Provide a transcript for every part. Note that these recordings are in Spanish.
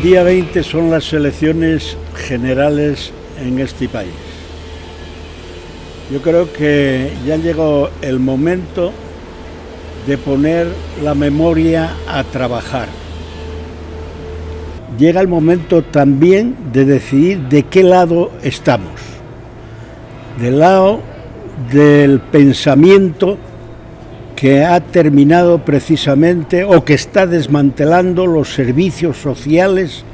día 20 son las elecciones generales en este país. Yo creo que ya llegó el momento de poner la memoria a trabajar. Llega el momento también de decidir de qué lado estamos. Del lado del pensamiento que ha terminado precisamente o que está desmantelando los servicios sociales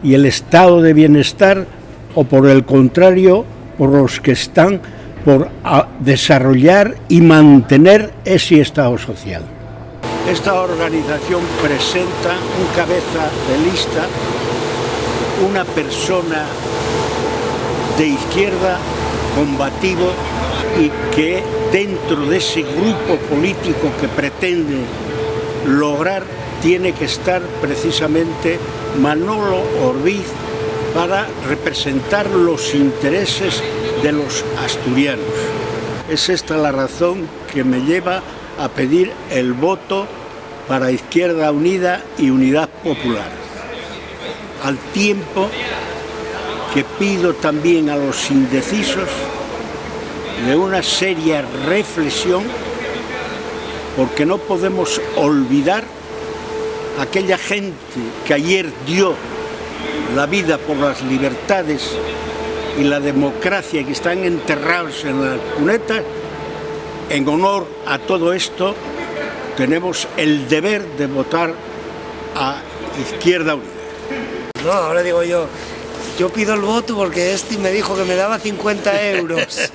y el estado de bienestar, o por el contrario, por los que están por desarrollar y mantener ese estado social. Esta organización presenta un cabeza de lista, una persona de izquierda combativo y que dentro de ese grupo político que pretende lograr tiene que estar precisamente Manolo Orbiz para representar los intereses de los asturianos. Es esta la razón que me lleva a pedir el voto para Izquierda Unida y Unidad Popular. Al tiempo que pido también a los indecisos de una seria reflexión, porque no podemos olvidar a aquella gente que ayer dio la vida por las libertades y la democracia, que están enterrados en las cunetas. En honor a todo esto, tenemos el deber de votar a Izquierda Unida. No, ahora digo yo pido el voto porque este me dijo que me daba 50 euros.